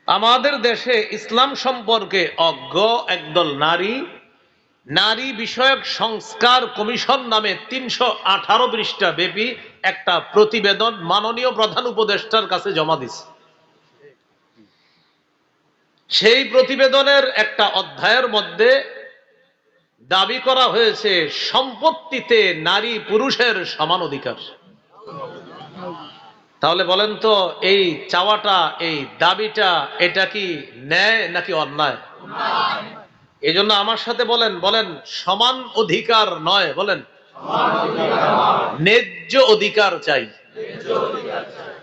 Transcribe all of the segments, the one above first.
আমাদের দেশে ইসলাম সম্পর্কে অজ্ঞ একদল নারী নারী বিষয়ক সংস্কার কমিশন নামে ৩১৮ পৃষ্ঠা ব্যাপী একটা প্রতিবেদন মাননীয় প্রধান উপদেষ্টার কাছে জমা দিছে। সেই প্রতিবেদনের একটা অধ্যায়ের মধ্যে দাবি করা হয়েছে সম্পত্তিতে নারী পুরুষের সমান অধিকার। তাহলে বলেন তো, এই চাওয়াটা, এই দাবিটা, এটা কি ন্যায় নাকি অন্যায়? এই জন্য আমার সাথে বলেন, বলেন সমান অধিকার নয়, বলেন ন্যায্য অধিকার চাই।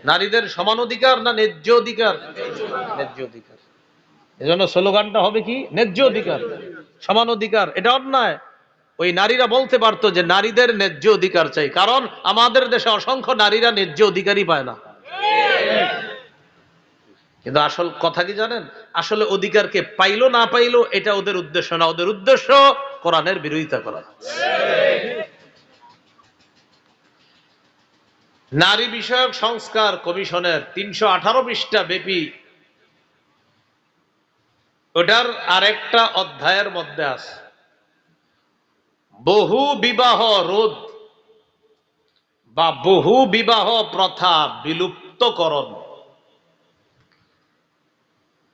নারীদের সমান অধিকার না ন্যায্য অধিকার? ন্যায্য অধিকার। এজন্য স্লোগানটা হবে কি? ন্যায্য অধিকার, সমান অধিকার। এটা অন্যায়। ওই নারীরা বলতে পারতো যে নারীদের ন্যায্য অধিকার চাই, কারণ আমাদের দেশে অসংখ্য নারীরা ন্যায্য অধিকারই পায় না। কিন্তু আসল কথা কি জানেন? আসলে অধিকারকে পাইলো না পাইলো এটা ওদের উদ্দেশ্য না, ওদের উদ্দেশ্য কোরআনের বিরোধিতা করা। নারী বিষয়ক সংস্কার কমিশনের ৩১৮ পৃষ্ঠা ব্যাপী ওটার আরেকটা অধ্যায়ের মধ্যে আছে বহু বিবাহ রোধ বা বহু বিবাহ প্রথা বিলুপ্তকরণ।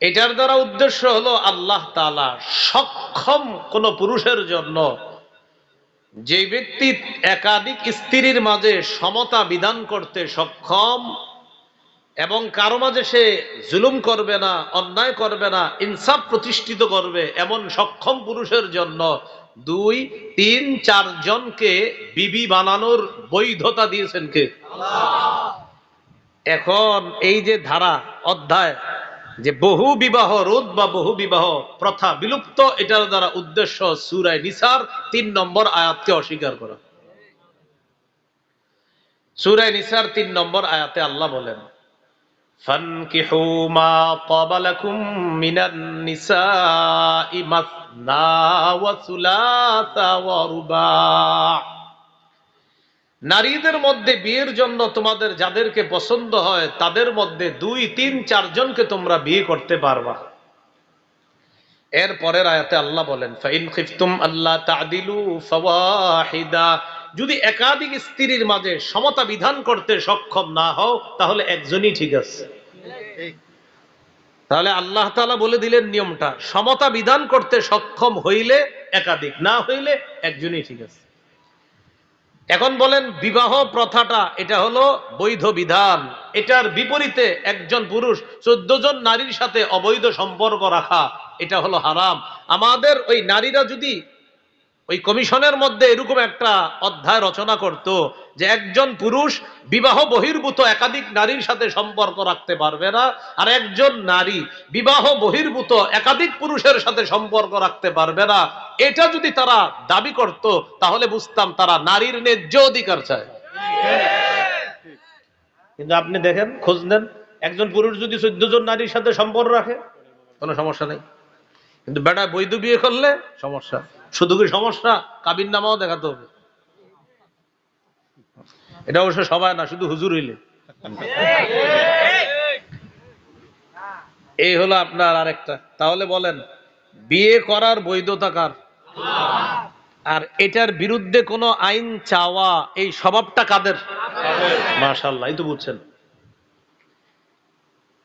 এটার দ্বারা উদ্দেশ্য হলো আল্লাহ তাআলা সক্ষম কোন পুরুষের জন্য, যে ব্যক্তি একাধিক স্ত্রীর মাঝে সমতা বিধান করতে সক্ষম এবং কারো মাঝে সে জুলুম করবে না, অন্যায় করবে না, ইনসাফ প্রতিষ্ঠিত করবে, এমন সক্ষম পুরুষের জন্য ২, ৩, ৪ জনকে বিবি বানানোর বৈধতা দিয়েছেন কে? আল্লাহ। এখন এই যে ধারা, অধ্যায়, যে বহু বিবাহ রোধ বা বহু বিবাহ প্রথা বিলুপ্ত, এটার দ্বারা উদ্দেশ্য সূরা নিসার ৩ নম্বর আয়াতকে অস্বীকার করা। সূরা নিসার ৩ নম্বর আয়াতে আল্লাহ বলেন, ফানকিহু মা তাবা লাকুম মিনান নিসাই মাসনা ওয়া সুলাসা ওয়া রুবা। নারীদের মধ্যে বিয়ের জন্য তোমাদের যাদেরকে পছন্দ হয় তাদের মধ্যে ২, ৩, ৪ জনকে তোমরা বিয়ে করতে পারবা। এর পরের আয়াতে আল্লাহ বলেন, ফাইন খিফতুম আল্লা তা'দিলু ফাওয়াহিদা। যদি একাধিক স্ত্রীর মাঝে সমতা বিধান করতে সক্ষম না হও তাহলে একজনই ঠিক আছে। তাহলে আল্লাহ তাআলা বলে দিলেন নিয়মটা, সমতা বিধান করতে সক্ষম হইলে একাধিক, না হইলে একজনই ঠিক আছে। এখন বলেন বিবাহ প্রথাটা এটা হলো বৈধ বিধান, এটার বিপরীতে একজন পুরুষ ১৪ জন নারীর সাথে অবৈধ সম্পর্ক রাখা এটা হলো হারাম। আমাদের ওই নারীরা যদি ওই কমিশনের মধ্যে এরকম একটা অধ্যায় রচনা করত যে একজন পুরুষ বিবাহ বহির্ভূত একাধিক নারীর সাথে সম্পর্ক রাখতে পারবে না, আর একজন নারী বিবাহ বহির্ভূত একাধিক পুরুষের সাথে সম্পর্ক রাখতে পারবে না, এটা যদি তারা দাবি করত তাহলে বুঝতাম তারা নারীর ন্যায্য অধিকার চায়। কিন্তু আপনি দেখেন, খোঁজ নেন, একজন পুরুষ যদি ১৪ জন নারীর সাথে সম্পর্ক রাখে কোনো সমস্যা নেই, কিন্তু বেটা বৈধ বিয়ে করলে সমস্যা। শুধু কি সমস্যা, কাবিন নামাও দেখাতে হবে। এটা অবশ্য সবাই না, শুধু হুজুর হইলে। এই হলো আপনার আরেকটা। তাহলে বলেন বিয়ে করার বৈধতা কার? আর এটার বিরুদ্ধে কোনো আইন চাওয়া, এই স্বভাবটা কাদের? মাশাআল্লাহ, এই তো বুঝছেন।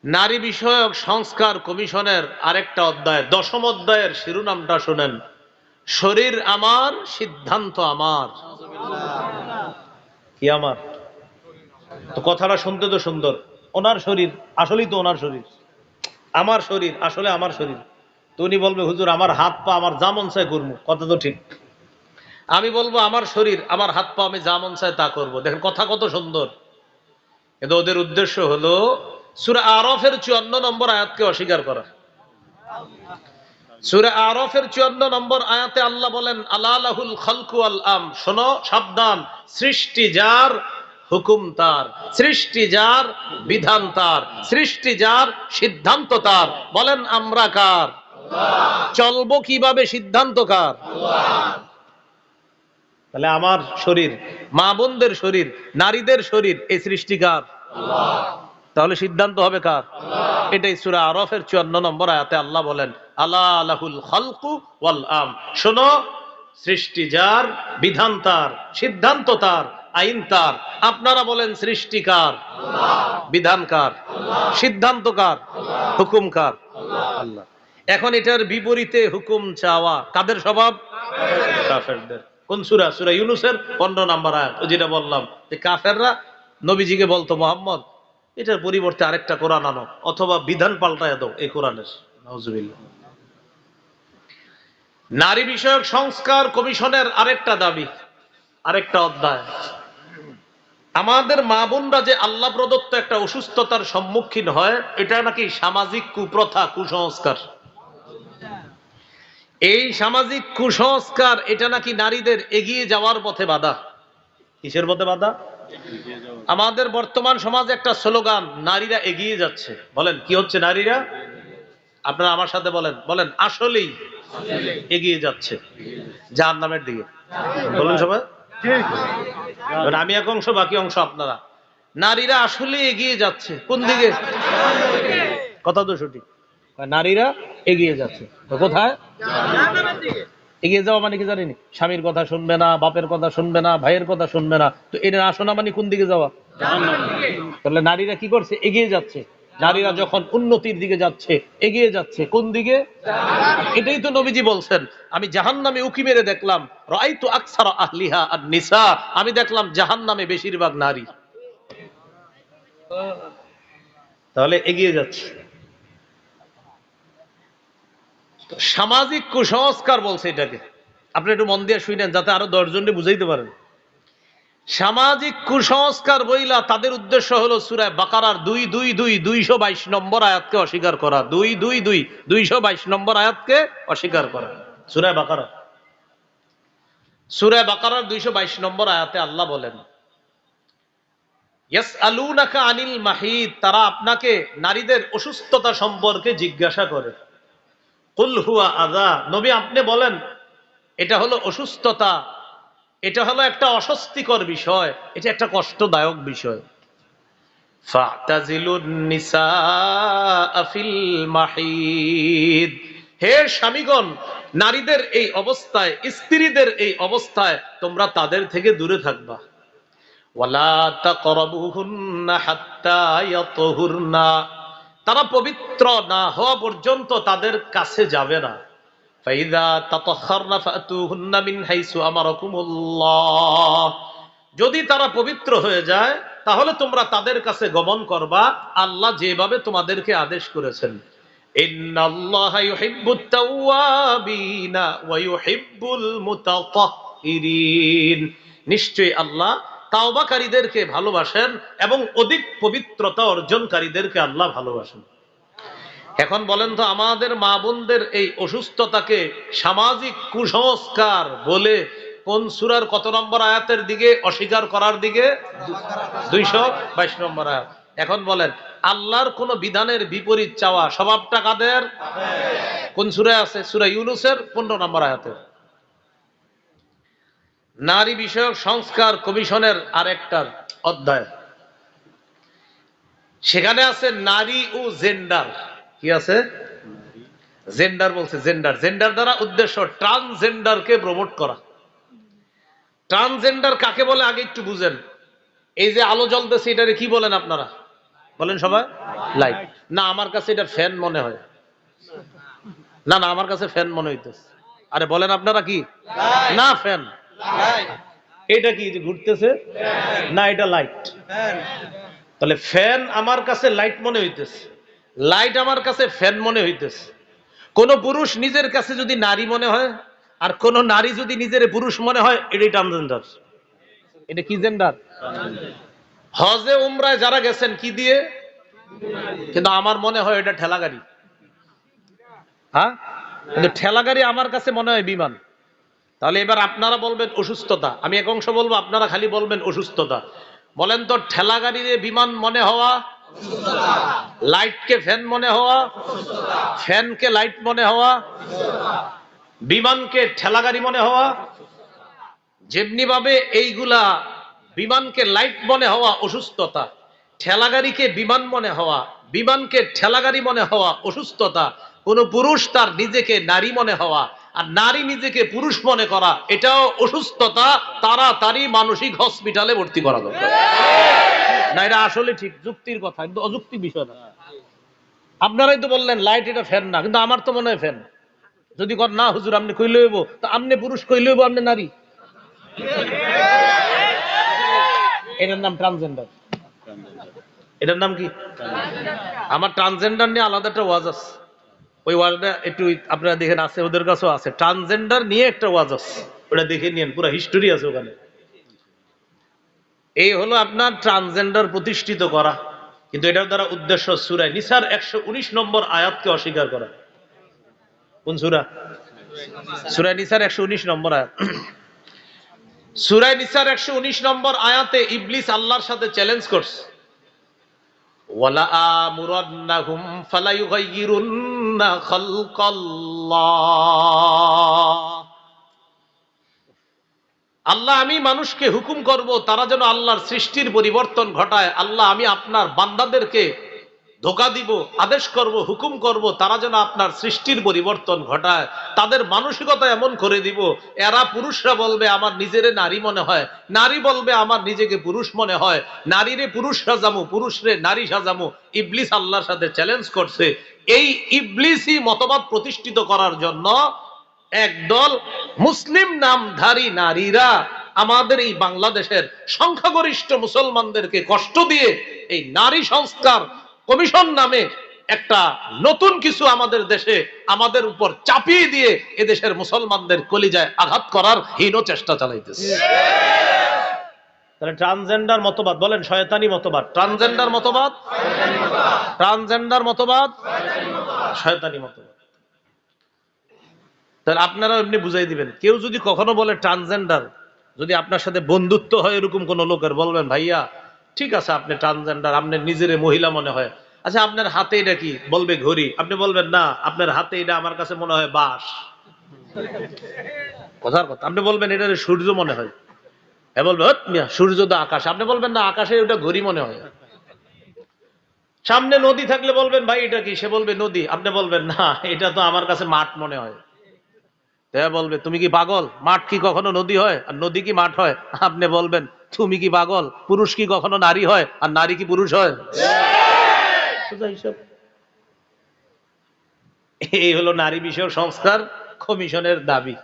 নারী বিষয়ক সংস্কার কমিশনের আরেকটা অধ্যায়, ১০ম অধ্যায়ের শিরোনামটা শুনেন, শরীর আমার সিদ্ধান্ত আমার। কি আমার? তো কথাটা শুনতে তো সুন্দর, ওনার শরীর, আসলেই তো ওনার শরীর। আমার শরীর, আসলে আমার শরীর। তো উনি বলবে হুজুর আমার হাত পা আমার যা মন চায় করবো, কথা তো ঠিক। আমি বলবো আমার শরীর আমার হাত পা আমি যা মন চায় তা করবো। দেখেন কথা কত সুন্দর। কিন্তু ওদের উদ্দেশ্য হলো সূরা আরাফের ৫৪ নম্বর আয়াতকে অস্বীকার করা। সূরা আরাফের ৫৪ নম্বর আয়াতে আল্লাহ বলেন, আলা লাহুল খালকু ওয়াল আম। শোনো, সাবধান, সৃষ্টি যার, হুকুম তার, সৃষ্টি যার, বিধান তার, সৃষ্টি যার, সিদ্ধান্ত তার। বলেন আমরা কার? আল্লাহ। চলবো কিভাবে, সিদ্ধান্ত কার? আল্লাহ। তাহলে আমার শরীর, মা বোনদের শরীর, নারীদের শরীর, এই সৃষ্টি কার? আল্লাহ। তাহলে সিদ্ধান্ত হবে কার? এটাই সূরা আরাফের 54 নম্বর আয়াতে আল্লাহ বলেন, আলা লাহুল খালকু ওয়াল আম, শোনো, সৃষ্টি যার, বিধান তার, সিদ্ধান্ত তার, আইন তার। আপনারা বলেন সৃষ্টি কার? বিধান কার? সিদ্ধান্ত কার? হুকুম কার? আল্লাহ। এখন এটার বিপরীতে হুকুম চাওয়া কাদের স্বভাব? কাফেরদের। কোন সূরা? সূরা ইউনূসের 15 নম্বর আয়াত। ও যেটা বললাম যে কাফেররা নবীজিকে বলতো, মুহাম্মদ এটার পরিবর্তে আরেকটা কোরআন আনো, অথবা বিধান পাল্টায় দাও এই কোরআনের। নাউজুবিল্লাহ। নারী বিষয়ক সংস্কার কমিশনের আরেকটা দাবি, আরেকটা অধ্যায়, আমাদের মা বোনরা যে আল্লাহ প্রদত্ত একটা অসুস্থতার সম্মুখীন হয়, এটা নাকি সামাজিক কুপ্রথা, কুসংস্কার। এই সামাজিক কুসংস্কার এটা নাকি নারীদের এগিয়ে যাওয়ার পথে বাধা। কিসের পথে বাধা? আমাদের বর্তমান সমাজে একটা স্লোগান, নারীরা এগিয়ে যাচ্ছে। বলেন কি হচ্ছে? নারীরা, আপনারা আমার সাথে বলেন, বলেন আসলেই এগিয়ে যাচ্ছে জাহান্নামের দিকে। বলুন সবাই। আমি এক অংশ, বাকি অংশ আপনারা। নারীরা আসলে এগিয়ে যাচ্ছে কোন দিকে? কথা তো সঠিক, নারীরা এগিয়ে যাচ্ছে কোথায়? এগিয়ে যাওয়া মানে কি জানেনি? স্বামীর কথা শুনবে না, বাপের কথা শুনবে না, ভাইয়ের কথা শুনবে না। তো এটা না শোনা মানে কোন দিকে যাওয়া? তাহলে নারীরা কি করছে? এগিয়ে যাচ্ছে। নারীরা যখন উন্নতির দিকে যাচ্ছে, এগিয়ে যাচ্ছে কোন দিকে? এটাই তো নবীজি বলছেন, আমি জাহান্নামে উকি মেরে দেখলাম, রাআইতু আকসারা আহলিহা আন-নিসা, আমি দেখলাম জাহান্নামে বেশিরভাগ নারী। তাহলে এগিয়ে যাচ্ছে। সামাজিক কুসংস্কার বলছে এটাকে। আপনি একটু মন দিয়ে শুনেন যাতে আরো 10 জনকে বুঝাইতে পারেন। সামাজিক কুসংস্কার বইলা তাদের উদ্দেশ্য হলো সূরা বাকারার 222 নম্বর আয়াতকে অস্বীকার করা। 222 নম্বর আয়াতকে অস্বীকার করা। সূরা বাকারা, সূরা বাকারার 222 নম্বর আয়াতে আল্লাহ বলেন, ইয়াসআলুনাকা আনিল মাহিদ, তারা আপনাকে নারীদের অসুস্থতা সম্পর্কে জিজ্ঞাসা করে। কুল হুয়া আযা, নবী আপনি বলেন এটা হলো অসুস্থতা, এটা হলো একটা অস্বস্তিকর বিষয়, এটা একটা কষ্টদায়ক বিষয়। ফাতাজিলুন নিসা ফিল মাহিদ, হে স্বামীগণ, নারীদের এই অবস্থায়, স্ত্রীদের এই অবস্থায় তোমরা তাদের থেকে দূরে থাকবা। ওয়ালা তাকরাবুহুন্না হাত্তা ইয়াতহুরনা, তারা পবিত্র না হওয়া পর্যন্ত তাদের কাছে যাবে না। ফাইযা তাতাহহারনা ফাতুহুন্না মিন হাইসু আমারাকুমুল্লাহ, যদি তারা পবিত্র হয়ে যায় তাহলে তোমরা তাদের কাছে গমন করবা আল্লাহ যেভাবে তোমাদেরকে আদেশ করেছেন। ইন্নাল্লাহা ইউহিব্বুত তাওয়াবিনা ওয়া ইউহিব্বুল মুতাতাহহিরিন, নিশ্চয়ই আল্লাহ তাওবাকারীদেরকে ভালোবাসেন এবং অধিক পবিত্রতা অর্জনকারীদেরকে আল্লাহ ভালোবাসেন। এখন বলেন তো, আমাদের মা বোনদের এই অসুস্থতাকে সামাজিক কুসংস্কার বলে কোন সূরার কত নম্বর আয়াতের দিকে অস্বীকার করার দিকে? 222 নম্বর আয়াত। এখন বলেন, আল্লাহর কোন বিধানের বিপরীত চাওয়া স্বভাবটা কাদের? কোন সূরায় আছে? সূরা ইউনূসের 15 নম্বর আয়াতে। নারী বিষয়ক সংস্কার কমিশনের আরেকটা অধ্যায়, সেখানে আছে নারী ও জেন্ডার। কি আছে? জেন্ডার বলছে, জেন্ডার। জেন্ডার দ্বারা উদ্দেশ্য ট্রান্সজেন্ডারকে প্রমোট করা। ট্রান্সজেন্ডার কাকে বলে আগে একটু বুঝেন। এই যে আলো জ্বলতেছে এটারে কি বলেন আপনারা? বলেন সবাই। লাইট। না, আমার কাছে এটা ফ্যান মনে হয়। না না, আমার কাছে ফ্যান মনে হইতেছে। আরে বলেন আপনারা কি? না, ফ্যান। এটা কি যে ঘুরতেছে? না, এটা লাইট। তাহলে ফ্যান আমার কাছে লাইট মনে হইতেছে, লাইট আমার কাছে ফ্যান মনে হইতেছে। কোন পুরুষ নিজের কাছে যদি নারী মনে হয়, আর কোন নারী যদি নিজের পুরুষ মনে হয়, এটাই ট্রান্সজেন্ডার। এটা কি জেন্ডার? হজে উমরায় যারা গেছেন কি দিয়ে? কিন্তু আমার মনে হয় এটা ঠেলা গাড়ি। হ্যাঁ, কিন্তু ঠেলা গাড়ি আমার কাছে মনে হয় বিমান। তাহলে এবার আপনারা বলবেন অসুস্থতা, আমি এক অংশ বলবো, আপনারা খালি বলবেন অসুস্থতা। বলেন তো, ঠেলা গাড়িরে বিমান মনে হওয়া, লাইটকে ফ্যান মনে হওয়া, ফ্যানকে লাইট মনে হওয়া, বিমানকে ঠেলা গাড়ি মনে হওয়া, যেমনি ভাবে এইগুলা বিমানকে লাইট মনে হওয়া অসুস্থতা, ঠেলাগাড়িকে বিমান মনে হওয়া, বিমানকে ঠেলাগাড়ি মনে হওয়া অসুস্থতা। কোন পুরুষ তার নিজেকে নারী মনে হওয়া আর নারী নিজেকে পুরুষ মনে করা, এটাও অসুস্থতা। তাড়াতাড়ি মানসিক হসপিটালে ভর্তি করা দরকার। না, এটা আসলে ঠিক যুক্তির কথা, কিন্তু অযুক্তি বিষয় না। আপনারাই তো বললেন লাইট এটা ফ্যান না, কিন্তু আমার তো মনে হয় ফ্যান। যদি কর না হুজুর আপনি কইলে হইব, তো আপনি পুরুষ কইলে হইব আপনি নারী। এটার নাম ট্রান্সজেন্ডার। এটার নাম কি? আমার ট্রান্সজেন্ডার নিয়ে আলাদা একটা ওয়াজ আছে। ওই ওয়াজটা একটু আপনারা দেখেন, আছে ওদের কাছেও আছে। ট্রান্সজেন্ডার নিয়ে একটা ওয়াজ আছে, ওটা দেখে নিয়েন, পুরো হিস্টোরি আছে ওখানে। এই হলো আপনার ট্রান্সজেন্ডার প্রতিষ্ঠিত করা, কিন্তু এটার দ্বারা উদ্দেশ্য সূরা নিসার 119 নম্বর আয়াতকে অস্বীকার করা। কোন সূরা? সূরা নিসার 119 নম্বর আয়াত। সূরা নিসার 119 নম্বর আয়াতে ইবলিস আল্লাহর সাথে চ্যালেঞ্জ করছে, ওয়ালা আমুরান্নাহুম ফালায়ুগাইয়িরুন্না খালকাল্লাহ। আল্লাহ, আমি মানুষকে হুকুম করব তারা যেন আল্লাহর সৃষ্টির পরিবর্তন ঘটায়। আল্লাহ, আমি আপনার বান্দাদেরকে ধোঁকা দিব, আদেশ করব, হুকুম করব তারা যেন আপনার সৃষ্টির পরিবর্তন ঘটায়। তাদের মানসিকতা এমন করে দিব, এরা পুরুষরা বলবে আমার নিজেরে নারী মনে হয়, নারী বলবে আমার নিজেকে পুরুষ মনে হয়, নারীরে পুরুষ সাজামু, পুরুষরে নারী সাজামু। ইবলিস আল্লাহর সাথে চ্যালেঞ্জ করছে। এই ইবলিসই মতবাদ প্রতিষ্ঠিত করার জন্য একদল মুসলিম নামধারী নারীরা আমাদের এই বাংলাদেশের সংখ্যাগরিষ্ঠ মুসলমানদেরকে কষ্ট দিয়ে এই নারী সংস্কার কমিশন নামে একটা নতুন কিছু আমাদের দেশে আমাদের উপর চাপিয়ে দিয়ে এদেশের মুসলমানদের কলিজায় আঘাত করার হীন চেষ্টা চালাইতেছে। তাহলে ট্রান্সজেন্ডার মতবাদ বলেন শয়তানি মতবাদ, ট্রান্সজেন্ডার মতবাদ, ট্রান্সজেন্ডার মতবাদ শয়তানি মতবাদ। তাহলে আপনারা এমনি বুঝাই দিবেন। কেউ যদি কখনো বলে ট্রান্সজেন্ডার, যদি আপনার সাথে বন্ধুত্ব হয় এরকম কোন লোকের, বলবেন ভাইয়া ঠিক আছে আপনি ট্রান্সজেন্ডার, আপনার নিজের মহিলা মনে হয়। আচ্ছা আপনার হাতে এটা কি? বলবে ঘড়ি। আপনি বলবেন না আপনার হাতে এটা আমার কাছে মনে হয় বাঁশ। কথার কথা। আপনি বলবেন এটা সূর্য মনে হয়, এ বলবে সূর্য তো আকাশ। আপনি বলবেন না আকাশে ওটা ঘড়ি মনে হয়। সামনে নদী থাকলে বলবেন ভাই এটা কি? সে বলবে নদী। আপনি বলবেন না এটা তো আমার কাছে মাঠ মনে হয়। বলবে তুমি কি পাগল? মাঠ কি কখনো নদী হয়? আর নদী কি মাঠ হয়? আপনি বলবেন তুমি কি পাগল? পুরুষ কি কখনো নারী হয়? আর নারী কি পুরুষ হয়? এই হলো নারী বিষয়ক সংস্কার কমিশনের দাবি।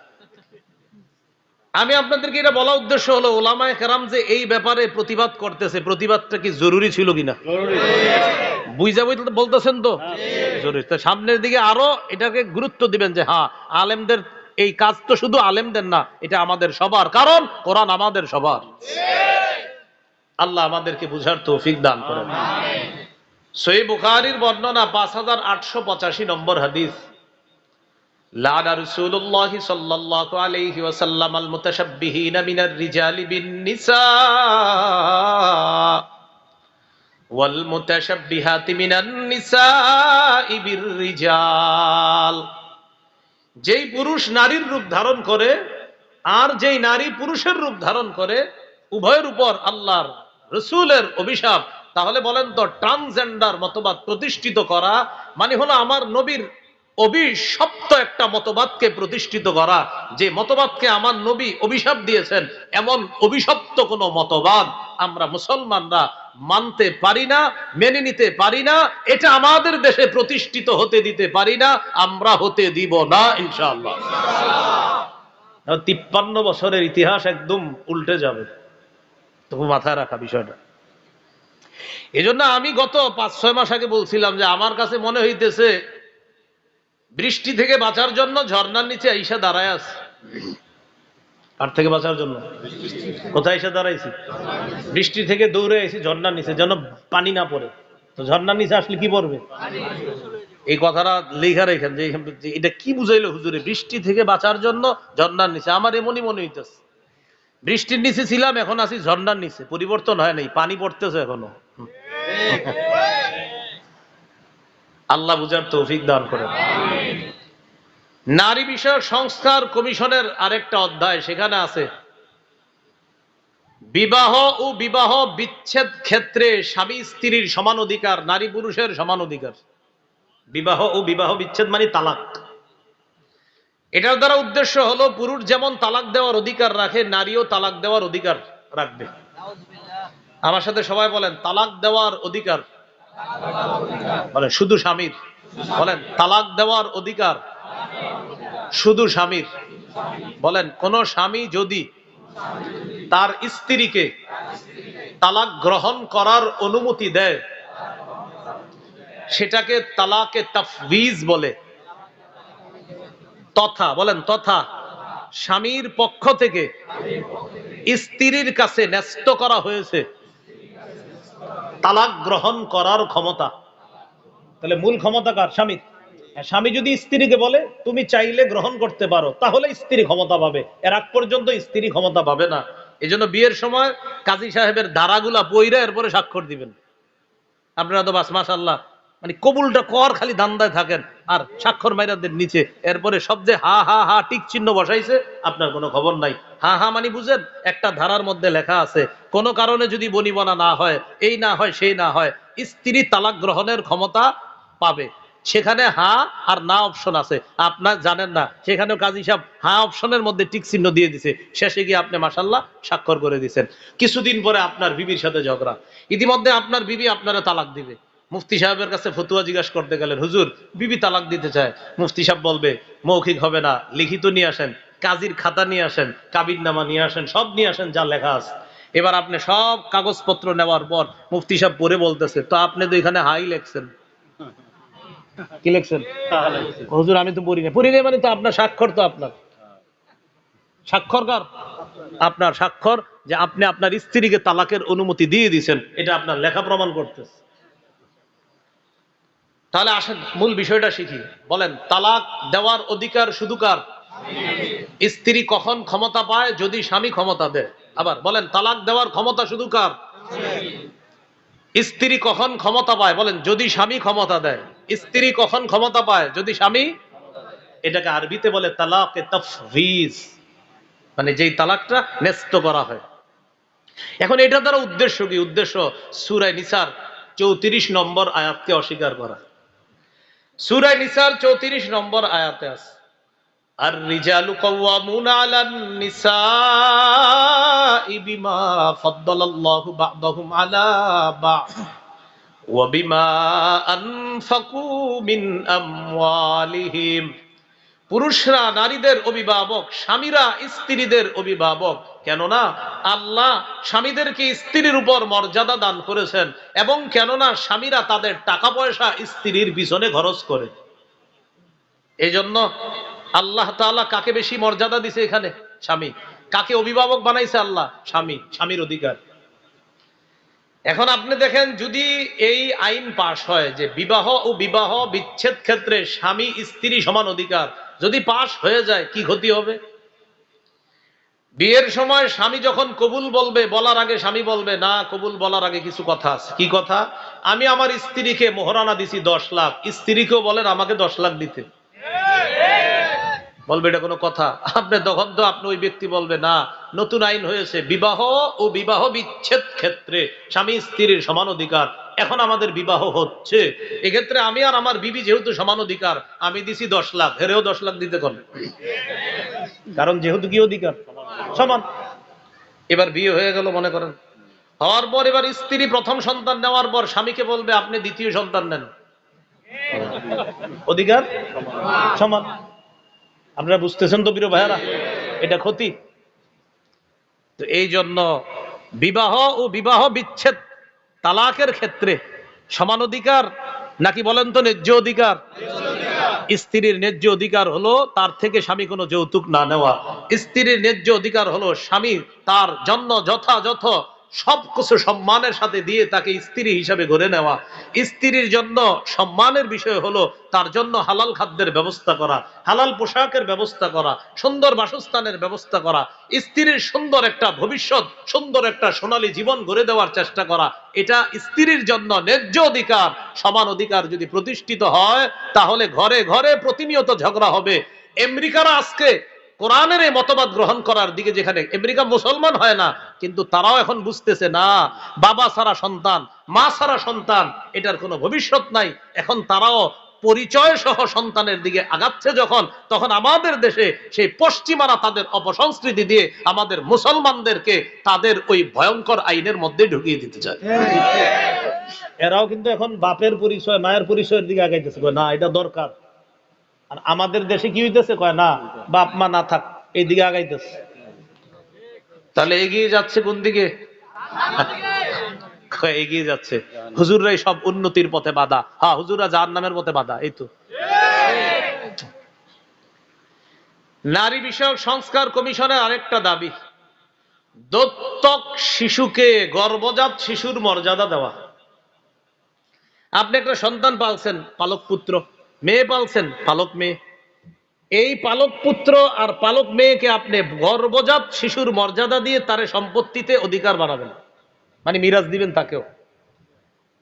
আমি আপনাদেরকে এটা বলা উদ্দেশ্য হলো, ওলামায়ে কেরাম যে এই ব্যাপারে প্রতিবাদ করতেছে, প্রতিবাদটা কি জরুরি ছিল কিনা? বুঝা বলতেছেন তো জরুরি। সামনের দিকে আরো এটাকে গুরুত্ব দিবেন যে হ্যাঁ আলেমদের এই কাজ তো শুধু আলেমদের না, এটা আমাদের সবার, কারণ কোরআন আমাদের সবার। আল্লাহ আমাদেরকে বুঝার তৌফিক দান করেন। সহিহ বুখারীর বর্ণনা 5885 নম্বর হাদিস, লা'না রাসূলুল্লাহি সাল্লাল্লাহু আলাইহি ওয়াসাল্লাম আল মুতাশাব্বিহিনা মিনার রিজালি বিন নিসা ওয়াল মুতাশাব্বিহাতি মিনান নিসাই বির রিজাল। যেই পুরুষ নারীর রূপ ধারণ করে আর যেই নারী পুরুষের রূপ ধারণ করে, উভয়ের উপর আল্লাহর রাসূলের অভিশাপ। তাহলে বলেন তো ট্রান্সজেন্ডার মতবাদ প্রতিষ্ঠিত করা মানে হলো আমার নবীর অভিশপ্ত একটা মতবাদকে প্রতিষ্ঠিত করা। যে মতবাদকে আমার নবী অভিশাপ দিয়েছেন, এমন অভিশপ্ত কোন মতবাদ আমরা মুসলমানরা মানতে পারি না, মেনে নিতে পারি না। এটা আমাদের দেশে প্রতিষ্ঠিত হতে দিতে পারি না, আমরা হতে দিব না ইনশাআল্লাহ। 53 বছরের ইতিহাস একদম উল্টে যাবে, তবু মাথায় রাখা বিষয়টা। এজন্য আমি গত 5-6 মাস আগে বলছিলাম যে আমার কাছে মনে হইতেছে বৃষ্টি থেকে বাঁচার জন্য ঝর্ণার নিচে আইসা দাঁড়ায় আছে। আর থেকে বাঁচার জন্য কোথায় এসে দাঁড়াইছি? বৃষ্টি থেকে দৌড়ে আইছি ঝর্ণার নিচে, যেন পানি না পড়ে। তো ঝর্ণার নিচে আসলে কি পড়বে? এই কথাটা লেখা রেখেন যে এটা কি বুঝাইলো হুজুরে, বৃষ্টি থেকে বাঁচার জন্য ঝর্ণার নিচে। আমার এমনই মনে হইতেছে, বৃষ্টির নিচে ছিলাম, এখন আছি ঝর্ণার নিচে, পরিবর্তন হয় নাই, পানি পড়তেছে এখনো। আল্লাহ বুঝার তৌফিক দান করেন। নারী বিষয়ক সংস্কার কমিশনের আরেকটা অধ্যায়, সেখানে আছে বিবাহ ও বিবাহ বিচ্ছেদ ক্ষেত্রে স্বামী স্ত্রীর সমান অধিকার, নারী পুরুষের সমান অধিকার। বিবাহ ও বিবাহ বিচ্ছেদ মানে তালাক। এটার দ্বারা উদ্দেশ্য হলো পুরুষ যেমন তালাক দেওয়ার অধিকার রাখে, নারীও তালাক দেওয়ার অধিকার রাখবে। আমার সাথে সবাই বলেন, তালাক দেওয়ার অধিকার। বলেন শুধু স্বামীর। বলেন তালাক দেওয়ার অধিকার শুধু স্বামীর। বলেন কোন স্বামী যদি তার স্ত্রীকে তালাক গ্রহণ করার অনুমতি দেয়, সেটাকে তালাকে তাফওয়িজ বলে। তথা বলেন তথা স্বামীর পক্ষ থেকে স্ত্রীর কাছে ন্যস্ত করা হয়েছে তালাক গ্রহণ করার ক্ষমতা। তাহলে মূল ক্ষমতা কার? স্বামীর। স্বামী যদি স্ত্রীকে বলে তুমি চাইলে গ্রহণ করতে পারো, তাহলে স্ত্রী ক্ষমতা পাবে, এর আগ পর্যন্ত স্ত্রী ক্ষমতা পাবে না। এজন্য বিয়ের সময় কাজী সাহেবের ধারাগুলা পইরা এরপরে স্বাক্ষর দিবেন। আপনারা তো বাস মাশাআল্লাহ মানে কবুলটা কর খালি ধান্দায় থাকেন, আর স্বাক্ষর মাইরাদের নিচে এরপরে সব যে হা হা হা টিক চিহ্ন বসাইছে আপনার কোনো খবর নাই। হা হা মানে বুঝেন, একটা ধারার মধ্যে লেখা আছে কোনো কারণে যদি বনিবনা না হয়, এই না হয় সেই না হয়, স্ত্রী তালাক গ্রহণের ক্ষমতা পাবে। সেখানে হা আর না অপশন আছে, আপনার জানেন না, সেখানেও কাজী সাহেব হা অপশনের মধ্যে টিক চিহ্ন দিয়ে দিছে, শেষে গিয়ে আপনি মাশাআল্লাহ স্বাক্ষর করে দিয়েছেন। কিছুদিন পরে আপনার বিবির সাথে ঝগড়া, ইতিমধ্যে আপনার বিবি আপনারা তালাক দিবে। মুফতি সাহেবের কাছে ফতুয়া জিজ্ঞাসা করতে গেলেন, হুজুর বিবি তালাক দিতে চায়। মুফতি সাহেব বলবে মৌখিক হবে না, লিখিত নিয়ে আসেন, কাজীর খাতা নিয়ে আসেন, কাবিননামা নিয়ে আসেন, সব নিয়ে আসেন যা লেখা আছে। এবার আপনি সব কাগজপত্র নেওয়ার পর মুফতি সাহেব পড়ে বলতেছে, তো আপনি তো এখানে হাই লেখছেন। কি লেখছেন? হুজুর আমি তো পড়ি না। পড়ি না মানে তো আপনার স্বাক্ষর, তো আপনার স্বাক্ষর কার? আপনার স্বাক্ষর যে আপনি আপনার স্ত্রীকে তালাকের অনুমতি দিয়ে দিয়েছেন, এটা আপনার লেখা প্রমাণ করতেছে। তাহলে আসেন মূল বিষয়টা শিখি। বলেন তালাক দেওয়ার অধিকার শুধু কার? স্ত্রী কখন ক্ষমতা পায়? যদি স্বামী ক্ষমতা দেয়। আবার বলেন তালাক দেওয়ার ক্ষমতা শুধু কার? স্ত্রী কখন ক্ষমতা পায়? বলেন যদি স্বামী ক্ষমতা দেয়। স্ত্রী কখন ক্ষমতা পায়? যদি স্বামী। এটাকে আরবিতে বলে তালাকে তাফওয়িজ, মানে যেই তালাকটা ন্যস্ত করা হয়। এখন এটা দ্বারা উদ্দেশ্য কি? উদ্দেশ্য সূরা নিসার 34 নম্বর আয়াতকে অস্বীকার করা। সূরা নিসার 34 নম্বর আয়াতে আছে আর রিজালু কাওয়ামুনা আলান নিসাই বিমা ফাদ্দালাল্লাহু বা'দাহুম আলা বা'দ ওয়া বিমা আনফাকু মিন আমওয়ালিহিম। পুরুষরা নারীদের অভিভাবক, স্বামীরা স্ত্রীদের অভিভাবক। কেননা আল্লাহ স্বামীদেরকে স্ত্রীর উপর মর্যাদা দান করেছেন, এবং কেননা স্বামীরা তাদের টাকা পয়সা স্ত্রীর পিছনে খরচ করে। এই জন্য আল্লাহ তাআলা কাকে বেশি মর্যাদা দিছে? এখানে স্বামী। কাকে অভিভাবক বানাইছে আল্লাহ? স্বামী। স্বামীর অধিকার। এখন আপনি দেখেন, যদি এই আইন পাশ হয় যে বিবাহ ও বিবাহ বিচ্ছেদ ক্ষেত্রে স্বামী স্ত্রী সমান অধিকার, যদি পাশ হয়ে যায় কি ক্ষতি হবে? বিয়ের সময় স্বামী যখন কবুল বলবে, বলার আগে স্বামী বলবে না, কবুল বলার আগে কিছু কথা আছে। কি কথা? আমি আমার স্ত্রীকে মোহরানা দিছি 10 লাখ, স্ত্রীকেও বলেন আমাকে 10 লাখ দিতে। বলবে এটা কোনো কথা? আপনি তখন তো আপনি ওই ব্যক্তি বলবে না, নতুন আইন হয়েছে বিবাহ ও বিবাহ বিচ্ছেদ ক্ষেত্রে স্বামী স্ত্রীর সমান অধিকার। এখন আমাদের বিবাহ হচ্ছে, এক্ষেত্রে আমি আর আমার বিবি যেহেতু সমান অধিকার, আমি দিছি 10 লাখ, হেরেও 10 লাখ দিতে কোন, কারণ যেহেতু কি অধিকার সমান। এবার বিয়ে হয়ে গেল মনে করেন, হওয়ার পর এবার স্ত্রী প্রথম সন্তান নেওয়ার পর স্বামীকে বলবে আপনি দ্বিতীয় সন্তান নেন, অধিকার সমান। আপনারা বুঝতেছেন তো প্রিয় ভাইয়ারা, এটা ক্ষতি। তো এই জন্য বিবাহ ও বিবাহ বিচ্ছেদ তালাকের ক্ষেত্রে সমান অধিকার নাকি বলেন তো ন্যায্য অধিকার? স্ত্রীর ন্যায্য অধিকার হলো তার থেকে স্বামী কোনো যৌতুক না নেওয়া। স্ত্রীর ন্যায্য অধিকার হলো স্বামী তার জন্য যথাযথ সবকিছু সম্মানের সাথে দিয়ে তাকে স্ত্রী হিসাবে গড়ে নেওয়া। স্ত্রীর জন্য সম্মানের বিষয় হলো তার জন্য হালাল খাদ্যের ব্যবস্থা করা, হালাল পোশাকের ব্যবস্থা করা, সুন্দর বাসস্থানের ব্যবস্থা করা, স্ত্রীর সুন্দর একটা ভবিষ্যৎ, সুন্দর একটা সোনালী জীবন গড়ে দেওয়ার চেষ্টা করা। এটা স্ত্রীর জন্য ন্যায্য অধিকার। সমান অধিকার যদি প্রতিষ্ঠিত হয় তাহলে ঘরে ঘরে প্রতিনিয়ত ঝগড়া হবে। আমেরিকারা আজকে কোরআনের এই মতবাদ গ্রহণ করার দিকে, যেখানে আমেরিকা মুসলমান হয় না কিন্তু তারাও এখন বুঝতেছে না বাবা ছাড়া সন্তান, মা ছাড়া সন্তান, এটার কোনো ভবিষ্যৎ নাই। এখন তারাও পরিচয় সহ সন্তানের দিকে আগাচ্ছে যখন, তখন আমাদের দেশে সেই পশ্চিমারা তাদের অপসংস্কৃতি দিয়ে আমাদের মুসলমানদেরকে তাদের ওই ভয়ঙ্কর আইনের মধ্যে ঢুকিয়ে দিতে চায়। এরাও কিন্তু এখন বাপের পরিচয় মায়ের পরিচয়ের দিকে আগাইতেছে, না এটা দরকার। আর আমাদের দেশে কি হইতেছে, কয় না বাপ মা না থাক, এই দিকে আগাইতেছে। তাহলে এগিয়ে যাচ্ছে কোন দিকে? এগিয়ে যাচ্ছে হুজুররাই সব উন্নতির পথে বাধা। হ্যাঁ, হুজুররা জাহান্নামের পথে বাধা। এই তো নারী বিষয়ক সংস্কার কমিশনের আরেকটা দাবি, দত্তক শিশুকে, গর্ভজাত শিশুর মর্যাদা দেওয়া। আপনি একটা সন্তান পালছেন, পালক পুত্র, মেয়ে পালছেন, পালক মেয়ে। এই পালক পুত্র আর পালক মেয়েকে আপনি গর্ভজাত শিশুর মর্যাদা দিয়ে তার সম্পত্তিতে অধিকার বানাবেন, মানে মিরাজ দিবেন তাকেও।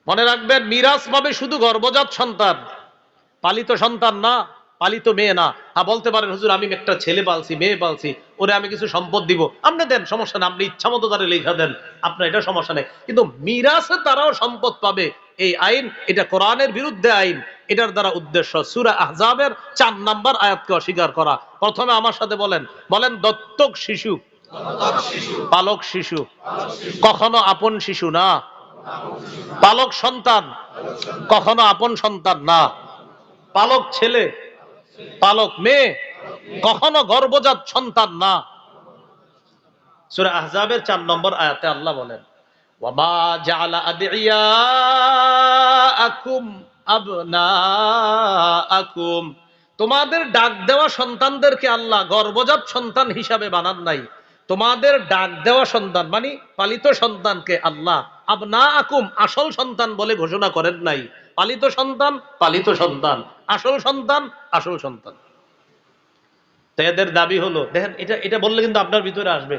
মনে রাখবেন, মিরাজ পাবে শুধু গর্ভজাত সন্তান, পালিত সন্তান না, পালিত মেয়ে না। বলতে পারেন হুজুর আমি একটা ছেলে পালছি, মেয়ে পালছি, ওরে আমি কিছু সম্পদ দিব, আপনি দেন, সমস্যা নেই, আপনি ইচ্ছা মতো তারা লেখা দেন, আপনার এটা সমস্যা নেই। কিন্তু মিরাসে তারাও সম্পদ পাবে, এই আইন, এটা কোরআনের বিরুদ্ধে আইন। এটার দ্বারা উদ্দেশ্য সূরা আহজাবের 4 নম্বর আয়াতকে অস্বীকার করা। প্রথমে আমার সাথে বলেন, দত্তক শিশু, পালক শিশু, কখনো আপন শিশু না। পালক সন্তান কখনো আপন সন্তান না। পালক ছেলে, পালক মেয়ে কখনো গর্ভজাত সন্তান না। সূরা আহজাবের 4 নম্বর আয়াতে আল্লাহ বলেন, ওয়ামা জাআলা আদিয়াকুম আবনাআকুম, তোমাদের ডাক দেওয়া সন্তানদেরকে আল্লাহ গর্ভজাত সন্তান হিসাবে বানান নাই। তোমাদের ডাক দেওয়া সন্তান মানে পালিত সন্তানকে আল্লাহ আবনাআকুম, আসল সন্তান বলে ঘোষণা করেন নাই। পালিত সন্তান পালিত সন্তান, আসল সন্তান আসল সন্তান। তো এদের দাবি হলো, দেখেন এটা বললে কিন্তু আপনার ভিতরে আসবে,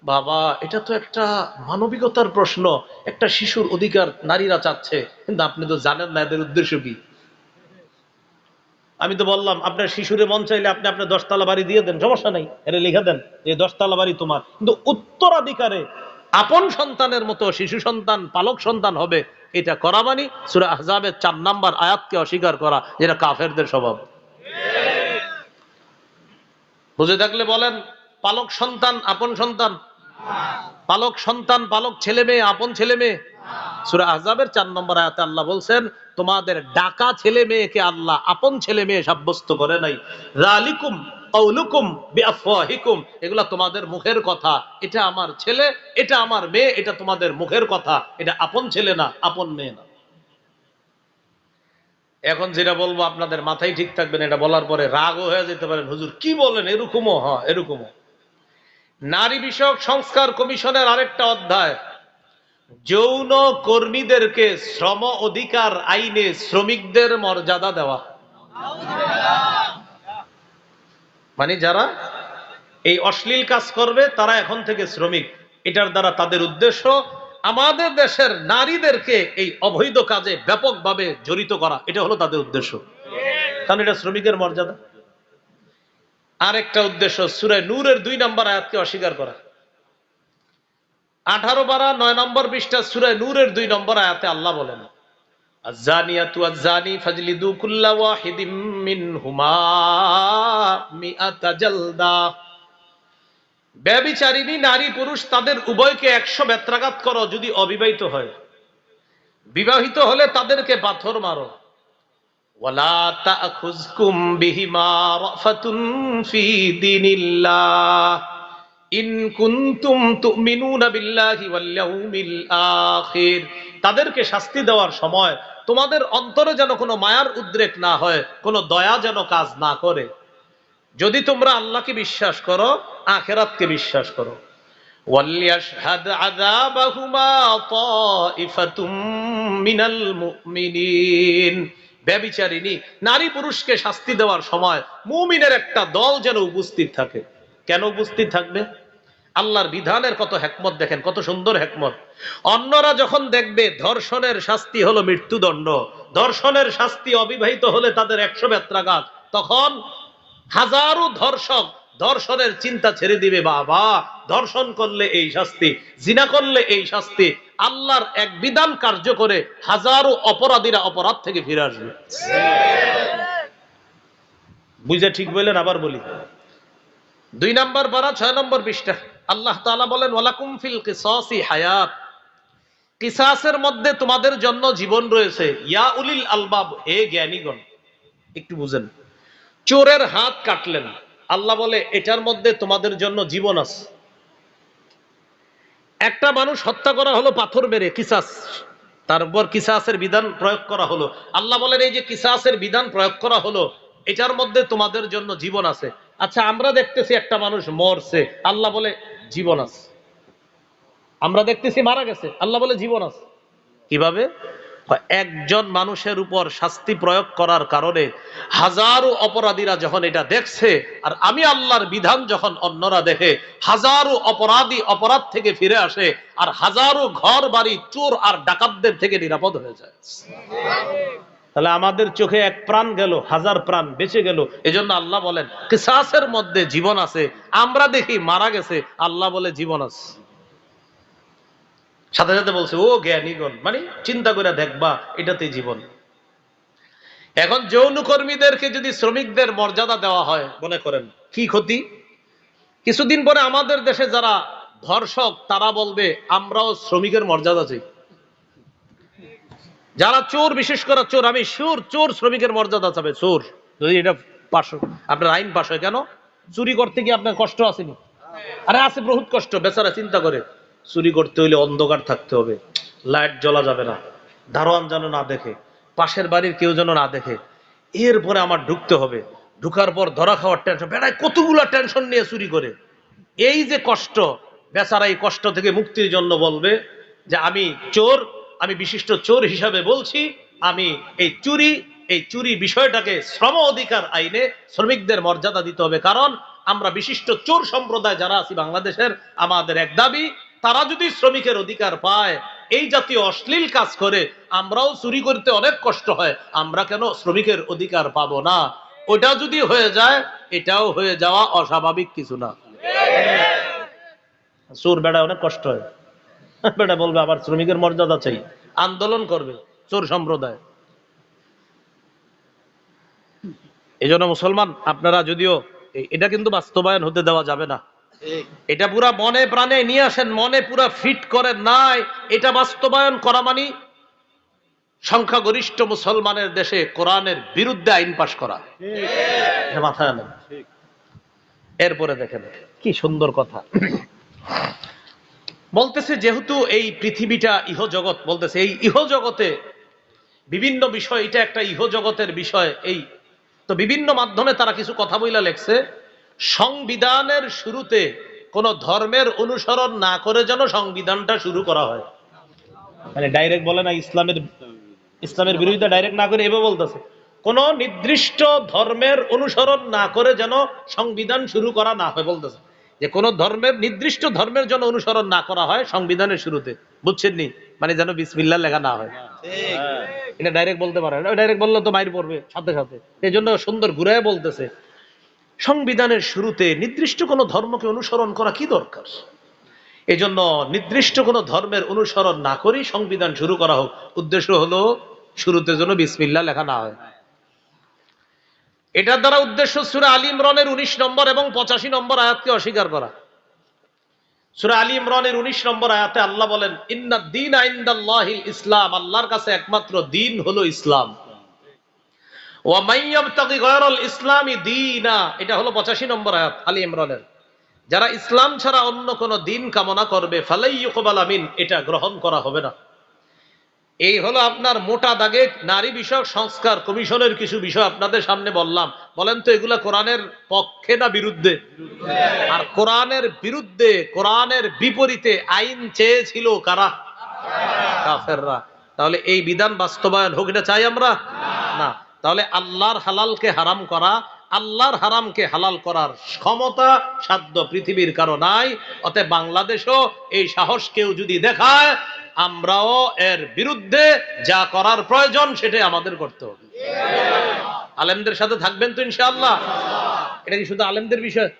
বাবা এটা তো একটা মানবিকতার প্রশ্ন, একটা শিশুর অধিকার নারীরা চাচ্ছে, কিন্তু আপনি তো জানেন না এদের উদ্দেশ্য কি। আমি তো বললাম আপনার শিশুরে মন চাইলে আপনি আপনার 10 তলা বাড়ি দিয়ে দেন, সমস্যা নাই, এটা লিখে দেন যে 10 তলা বাড়ি তোমার, কিন্তু উত্তরাধিকারে আপন সন্তানের মতো শিশু সন্তান, পালক সন্তান হবে, এটা করা মানে সূরা আহজাবের 4 নম্বর আয়াতকে অস্বীকার করা, যেটা কাফেরদের স্বভাব। বুঝে থাকলে বলেন, পালক সন্তান আপন সন্তান, পালক সন্তান পালক ছেলে মেয়ে আপন ছেলে মেয়ে। সূরা আহজাবের 4 নম্বর আয়াতে আল্লাহ বলছেন, তোমাদের ডাকা ছেলে মেয়েকে আল্লাহ আপন ছেলে মেয়ে সাব্যস্ত করে নাই। যালিকুম কাউলুকুম বিআফওয়াহিকুম, এগুলা তোমাদের মুখের কথা, এটা আমার ছেলে, এটা আমার মেয়ে, এটা তোমাদের মুখের কথা, এটা আপন ছেলে না, আপন মেয়ে না। এখন যেটা বলবো আপনাদের মাথায় ঠিক থাকবেন, এটা বলার পরে রাগও হয়ে যেতে পারেন, হুজুর কি বলেন, এরকমও হয়, এরকমও। নারী বিষয়ক সংস্কার কমিশনের আরেকটা অধ্যায়, যৌন কর্মীদেরকে শ্রম অধিকার আইনে শ্রমিকদের মর্যাদা দেওয়া। মানে যারা এই অশ্লীল কাজ করবে তারা এখন থেকে শ্রমিক। এটার দ্বারা তাদের উদ্দেশ্য আমাদের দেশের নারীদেরকে এই অবৈধ কাজে ব্যাপকভাবে জড়িত করা, এটা হলো তাদের উদ্দেশ্য, কারণ এটা শ্রমিকের মর্যাদা। আরেকটা উদ্দেশ্য সূরা নূরের 2 নম্বর আয়াতকে অস্বীকার করা। 18 পারা 9 নম্বর পৃষ্ঠা সূরা নূরের 2 নম্বর আয়াতে আল্লাহ বলেন, আয-যানিয়াতু ওয়াজ-যানি ফাজলিদু কুল্লা ওয়াহিদিম মিনহুমা মিআতা জালদা, ব্যভিচারিণী নারী পুরুষ তাদের উভয়কে 100 বেত্রাঘাত করো যদি অবিবাহিত হয়, বিবাহিত হলে তাদেরকে পাথর মারো। ওয়ালা তা'খুযকুম বিহিমা রাফাতুন ফি দীনিল্লাহ ইন কুনতুম তু'মিনুনা বিল্লাহি ওয়াল ইয়াউমিল আখির, তাদেরকে শাস্তি দেওয়ার সময় তোমাদের অন্তরে যেন কোনো মায়ার উদ্রেক না হয়, কোনো দয়া যেন কাজ না করে, যদি তোমরা আল্লাহকে বিশ্বাস করো, আখিরাতকে বিশ্বাস করো। ওয়ালিয়াশহাদ আযাবাহুমা তাইফাতুম মিনাল মুমিনিন, ব্যভিচারিণী নারী পুরুষকে শাস্তি দেওয়ার সময় মুমিনের একটা দল যেন উপস্থিত থাকে। কেন উপস্থিত থাকবে? আল্লাহর বিধানের কত হিকমত দেখেন, কত সুন্দর হিকমত। অন্যরা যখন দেখবে ধর্ষণের শাস্তি হলো মৃত্যুদণ্ড, ধর্ষণের শাস্তি অবিবাহিত হলে তাদের 100 বেত্রাঘাত, তখন হাজারো ধর্ষক ধর্ষণের চিন্তা ছেড়ে দিবে। বাবা, ধর্ষণ করলে এই শাস্তি, জিনা করলে এই শাস্তি। আল্লাহর এক বিধান কার্য করে হাজারো অপরাধীরা অপরাধ থেকে ফিরে আসবে। বুঝে ঠিক বললেন? আবার বলি, 2 নম্বর পারা 6 নম্বর পৃষ্ঠা আল্লাহ তাআলা বলেন, ওয়ালাকুম ফিল কিসাসি হায়াত, কিসাসের মধ্যে তোমাদের জন্য জীবন রয়েছে। ইয়া উলিল আলবাব, হে জ্ঞানীগণ। একটু বুঝেন, চোরের হাত কাটলেন, আল্লাহ বলে এটার মধ্যে তোমাদের জন্য জীবন আছে। একটা মানুষ হত্যা করা হলো পাথর মেরে, কিসাস, তার উপর কিসাসের বিধান প্রয়োগ করা হলো। আল্লাহ বলেন এই যে কিসাসের বিধান প্রয়োগ করা হলো, এটার মধ্যে তোমাদের জন্য জীবন আছে। আচ্ছা, আমরা দেখতেছি একটা মানুষ মরছে, আল্লাহ বলে জীবন আছে। আমরা দেখতেছি মারা গেছে, আল্লাহ বলে জীবন আছে। কিভাবে? একজন মানুষের উপর শাস্তি প্রয়োগ করার কারণে হাজারো অপরাধীরা যখন এটা দেখছে, আর আমি আল্লাহর বিধান যখন অন্যরা দেখে, হাজারো অপরাধী অপরাধ থেকে ফিরে আসে, আর হাজারো ঘর বাড়ি চোর আর ডাকাতদের থেকে নিরাপদ হয়ে যায়। তাহলে আমাদের চোখে এক প্রাণ গেল, হাজার প্রাণ বেঁচে গেল। এজন্য আল্লাহ বলেন কিসাসের মধ্যে জীবন আছে। আমরা দেখি মারা গেছে, আল্লাহ বলে জীবন আছে। সাথে সাথে বলছে ও জ্ঞানীগণ, মানে চিন্তা করে দেখবা এটাতে জীবন। এখন যৌনকর্মীদেরকে যদি শ্রমিকদের মর্যাদা দেওয়া হয়, মনে করেন কি ক্ষতি? কিছুদিন পরে আমাদের দেশে যারা ধর্ষক তারা বলবে আমরাও শ্রমিকের মর্যাদা চাই। যারা চোর, বিশেষ করে চোর, আমি শিওর চোর শ্রমিকের মর্যাদা চাবে। চোর যদি এটা পাশ, আপনার আইন পাশ হয়, কেন চুরি করতে গিয়ে আপনার কষ্ট আসেনি? আরে আছে, বহুত কষ্ট। বেচারা চিন্তা করে চুরি করতে হইলে অন্ধকার থাকতে হবে, লাইট জ্বলা যাবে না, দারোয়ান যেন না দেখে, পাশের বাড়ির কেউ যেন না দেখে, এরপরে আমার ঢুকতে হবে, ঢুকার পর ধরা খাওয়ার টেনশন, বেড়ায় কতগুলো টেনশন নিয়ে চুরি করে। এই যে কষ্ট, বেচারা এই কষ্ট থেকে মুক্তির জন্য বলবে যে আমি চোর, আমি বিশিষ্ট চোর হিসাবে বলছি, আমি এই চুরি বিষয়টাকে শ্রম অধিকার আইনে শ্রমিকদের মর্যাদা দিতে হবে। কারণ আমরা বিশিষ্ট চোর সম্প্রদায় যারা আছি বাংলাদেশের, আমাদের এক দাবি, তারা যদি শ্রমিকের অধিকার পায়, এই জাতীয় অশ্লীল কাজ করে, আমরাও চুরি করতে অনেক কষ্ট হয়, আমরা কেন শ্রমিকের অধিকার পাবো না? ওটা যদি হয়ে যায়, এটাও হয়ে যাওয়া অস্বাভাবিক কিছু না। চোর বেড়া অনেক কষ্ট হয়, বেড়া বলবে আবার শ্রমিকের মর্যাদা চাই, আন্দোলন করবে চোর সম্প্রদায়। এই জন্য মুসলমান আপনারা, যদিও এটা কিন্তু বাস্তবায়ন হতে দেওয়া যাবে না, এটা পুরা মনে প্রাণে নিয়ে আসেন, মনে পুরা ফিট করেন নাই, এটা বাস্তবায়ন করা মানে সংখ্যাগরিষ্ঠ মুসলমানের দেশে কোরআনের বিরুদ্ধে আইন পাশ করা। মাথায় আনেন। এরপরে দেখেন কি সুন্দর কথা বলতেছে, যেহেতু এই পৃথিবীটা ইহজগৎ, বলতেছে এই ইহজগতে বিভিন্ন বিষয়, এটা একটা ইহজগতের বিষয়। এই তো বিভিন্ন মাধ্যমে তারা কিছু কথা বইলা লেখছে, সংবিধানের শুরুতে কোন ধর্মের অনুসরণ না করে যেন সংবিধানটা শুরু করা হয়। মানে ডাইরেক্ট বলে না, ইসলামের বিরোধিতা ডাইরেক্ট না করে এভাবে বলতেছে, কোন নির্দিষ্ট ধর্মের অনুসরণ না করে যেন সংবিধান শুরু করা না হয়। বলতেছে যে কোন ধর্মের, নির্দিষ্ট ধর্মের জন্য অনুসরণ না করা হয় সংবিধানের শুরুতে, বুঝছেন নি? মানে যেন বিসমিল্লাহ লেখা না হয়। এটা ডাইরেক্ট বলতে পারে না, ডাইরেক্ট বললে তো মাইর পড়বে সাথে সাথে। এই জন্য সুন্দর ঘুরায় বলতেছে, সংবিধানের শুরুতে নির্দিষ্ট কোন ধর্মকে অনুসরণ করা কি দরকার? এই জন্য নির্দিষ্ট কোন ধর্মের অনুসরণ না করেই সংবিধান শুরু করা হোক। উদ্দেশ্য হলো শুরুতে যেন বিসমিল্লাহ লেখা না হয়। এটার দ্বারা উদ্দেশ্য সূরা আলী ইমরানের 19 নম্বর এবং 85 নম্বর আয়াতকে অস্বীকার করা। সূরা আলী ইমরানের 19 নম্বর আয়াতে আল্লাহ বলেন, ইন্নাদ দীনা ইনদাল্লাহিল ইসলাম, আল্লাহর কাছে একমাত্র দিন হলো ইসলাম। ওয়া মান ইয়াবতাগি গায়রাল ইসলামি দীনা, এটা হলো 85 নম্বর আয়াত আলী ইমরানের। যারা ইসলাম ছাড়া অন্য কোন দিন কামনা করবে, ফালাই ইউকবালা মিন, এটা গ্রহণ করা হবে না। এই হলো আপনার মোটা দাগে নারী বিষয়ক সংস্কার কমিশনের কিছু বিষয় আপনাদের সামনে বললাম। বলেন তো এগুলা কোরআনের পক্ষে না বিরুদ্ধে? আর কোরআনের বিরুদ্ধে, কোরআনের বিপরীতে আইন চেয়েছিল কারা? কাফেররা। তাহলে এই বিধান বাস্তবায়ন হোক, এটা চাই আমরা না। তাহলে আল্লাহর হালালকে হারাম করা, আল্লাহর হারামকে হালাল করার ক্ষমতা সাধ্য পৃথিবীর কারো নাই। অতএব বাংলাদেশও এই সাহস কেউ যদি দেখায়, আমরাও এর বিরুদ্ধে যা করার প্রয়োজন সেটাই আমাদের করতে হবে। আলেমদের সাথে থাকবেন তো ইনশাআল্লাহ? এটা কি শুধু আলেমদের বিষয়?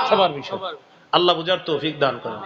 সবার বিষয়। আল্লাহ বুঝার তৌফিক দান করেন।